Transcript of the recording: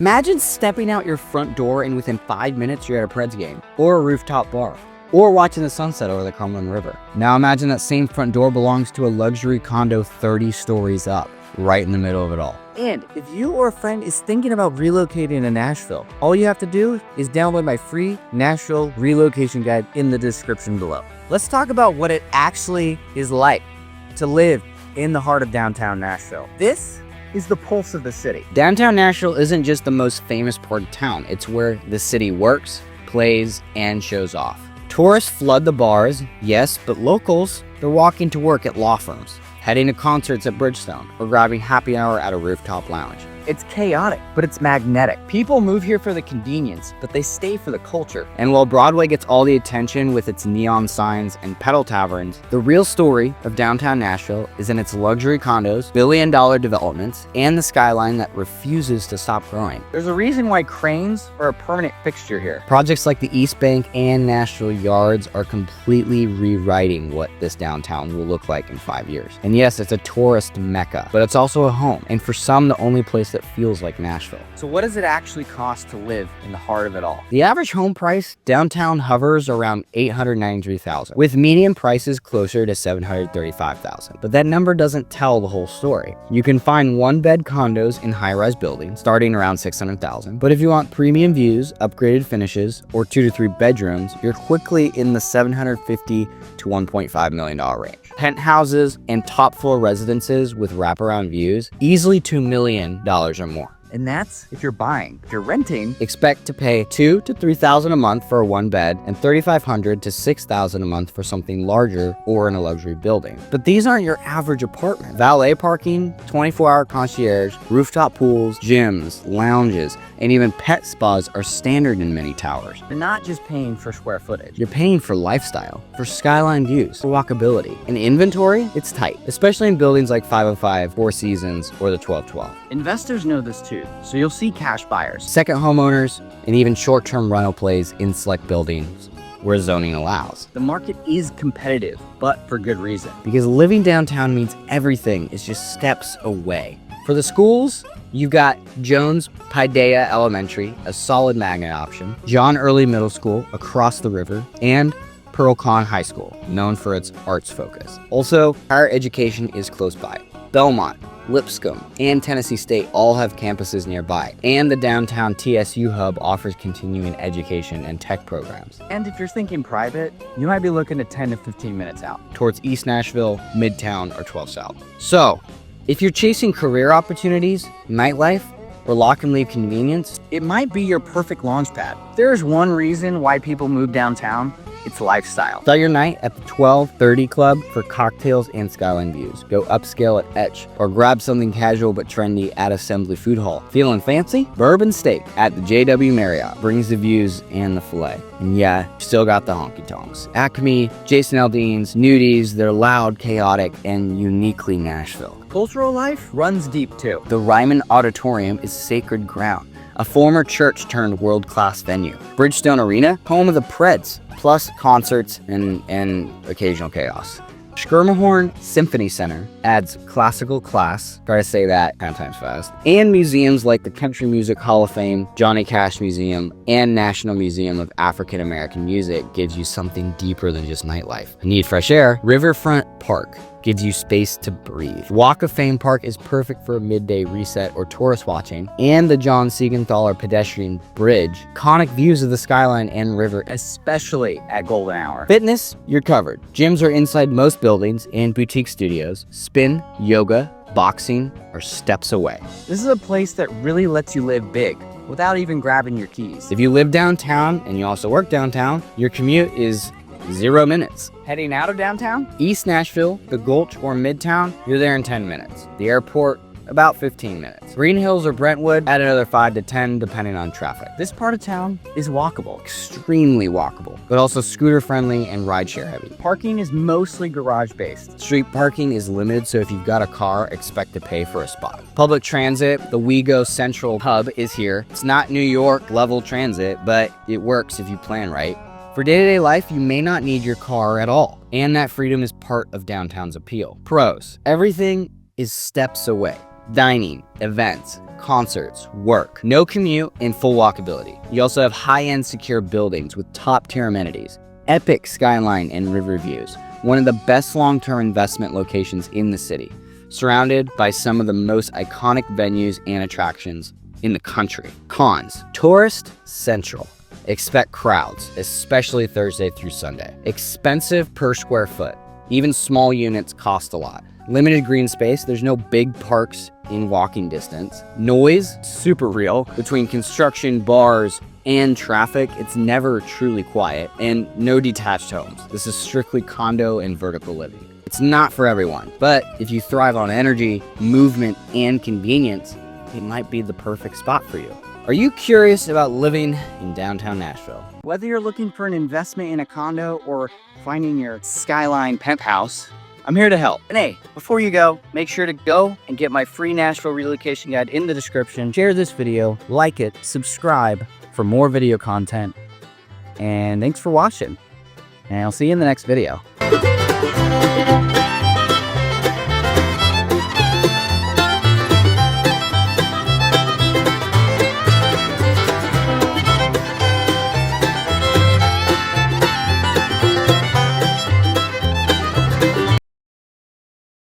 Imagine stepping out your front door and within 5 minutes you're at a Preds game, or a rooftop bar, or watching the sunset over the Cumberland River. Now imagine that same front door belongs to a luxury condo 30 stories up, right in the middle of it all. And if you or a friend is thinking about relocating to Nashville, all you have to do is download my free Nashville relocation guide in the description below. Let's talk about what it actually is like to live in the heart of downtown Nashville. This is the pulse of the city. Downtown Nashville isn't just the most famous part of town, it's where the city works, plays, and shows off. Tourists flood the bars, yes, but locals, they're walking to work at law firms, heading to concerts at Bridgestone, or grabbing happy hour at a rooftop lounge. It's chaotic, but it's magnetic. People move here for the convenience, but they stay for the culture. And while Broadway gets all the attention with its neon signs and pedal taverns, the real story of downtown Nashville is in its luxury condos, billion-dollar developments, and the skyline that refuses to stop growing. There's a reason why cranes are a permanent fixture here. Projects like the East Bank and Nashville Yards are completely rewriting what this downtown will look like in 5 years. And yes, it's a tourist mecca, but it's also a home, and for some, the only place that feels like Nashville. So what does it actually cost to live in the heart of it all? The average home price downtown hovers around $893,000, with median prices closer to $735,000. But that number doesn't tell the whole story. You can find one-bed condos in high-rise buildings starting around $600,000. But if you want premium views, upgraded finishes, or 2 to 3 bedrooms, you're quickly in the $750,000 to $1.5 million range. Penthouses and top floor residences with wraparound views, easily $2 million or more. And that's if you're buying. If you're renting, expect to pay $2,000 to $3,000 a month for a one bed and $3,500 to $6,000 a month for something larger or in a luxury building. But these aren't your average apartment. Valet parking, 24-hour concierge, rooftop pools, gyms, lounges, and even pet spas are standard in many towers. You're not just paying for square footage. You're paying for lifestyle, for skyline views, for walkability. And inventory, it's tight, especially in buildings like 505, Four Seasons, or the 1212. Investors know this too, so you'll see cash buyers, second homeowners, and even short-term rental plays in select buildings where zoning allows. The market is competitive, but for good reason. Because living downtown means everything is just steps away. For the schools, you've got Jones Paideia Elementary, a solid magnet option, John Early Middle School across the river, and Pearl Con High School, known for its arts focus. Also, higher education is close by. Belmont, Lipscomb, and Tennessee State all have campuses nearby, and the downtown TSU hub offers continuing education and tech programs. And if you're thinking private, you might be looking at 10 to 15 minutes out towards East Nashville, Midtown, or 12 South. So, if you're chasing career opportunities, nightlife, or lock and leave convenience, it might be your perfect launchpad. There's one reason why people move downtown. It's lifestyle. Start your night at the 1230 Club for cocktails and skyline views. Go upscale at Etch, or grab something casual but trendy at Assembly Food Hall. Feeling fancy? Bourbon Steak at the JW Marriott brings the views and the filet. And yeah, still got the honky tonks. Acme, Jason Aldean's, Nudies, they're loud, chaotic, and uniquely Nashville. Cultural life runs deep too. The Ryman Auditorium is sacred ground, a former church turned world-class venue. Bridgestone Arena, home of the Preds, plus concerts and occasional chaos. Schermerhorn Symphony Center adds classical class, try to say that 10 times fast, and museums like the Country Music Hall of Fame, Johnny Cash Museum, and National Museum of African American Music gives you something deeper than just nightlife. Need fresh air? Riverfront Park gives you space to breathe. Walk of Fame Park is perfect for a midday reset or tourist watching, and the John Siegenthaler pedestrian bridge, iconic views of the skyline and river, especially at golden hour. Fitness, you're covered. Gyms are inside most buildings, and boutique studios. Spin, yoga, boxing are steps away. This is a place that really lets you live big without even grabbing your keys. If you live downtown and you also work downtown, your commute is 0 minutes. Heading out of downtown, East Nashville, the Gulch, or Midtown, you're there in 10 minutes. The airport, about 15 minutes. Green Hills or Brentwood, add another 5 to 10 depending on traffic. This part of town is walkable, extremely walkable, but also scooter friendly and rideshare heavy. Parking is mostly garage based. Street parking is limited, so if you've got a car, expect to pay for a spot. Public transit, the WeGo Central hub is here. It's not New York level transit, but it works if you plan right. For day-to-day life, you may not need your car at all, and that freedom is part of downtown's appeal. Pros: everything is steps away. dining, events, concerts, work. No commute and full walkability. You also have high-end secure buildings with top-tier amenities, epic skyline and river views, one of the best long-term investment locations in the city, surrounded by some of the most iconic venues and attractions in the country. Cons: tourist central. Expect crowds, especially Thursday through Sunday. Expensive per square foot. Even small units cost a lot. Limited green space, there's no big parks in walking distance. Noise, super real. Between construction, bars, and traffic, it's never truly quiet. And no detached homes. This is strictly condo and vertical living. It's not for everyone, but if you thrive on energy, movement, and convenience, it might be the perfect spot for you. Are you curious about living in downtown Nashville? Whether you're looking for an investment in a condo or finding your skyline penthouse, I'm here to help. And hey, before you go, make sure to go and get my free Nashville relocation guide in the description. Share this video, like it, subscribe for more video content. And thanks for watching. And I'll see you in the next video.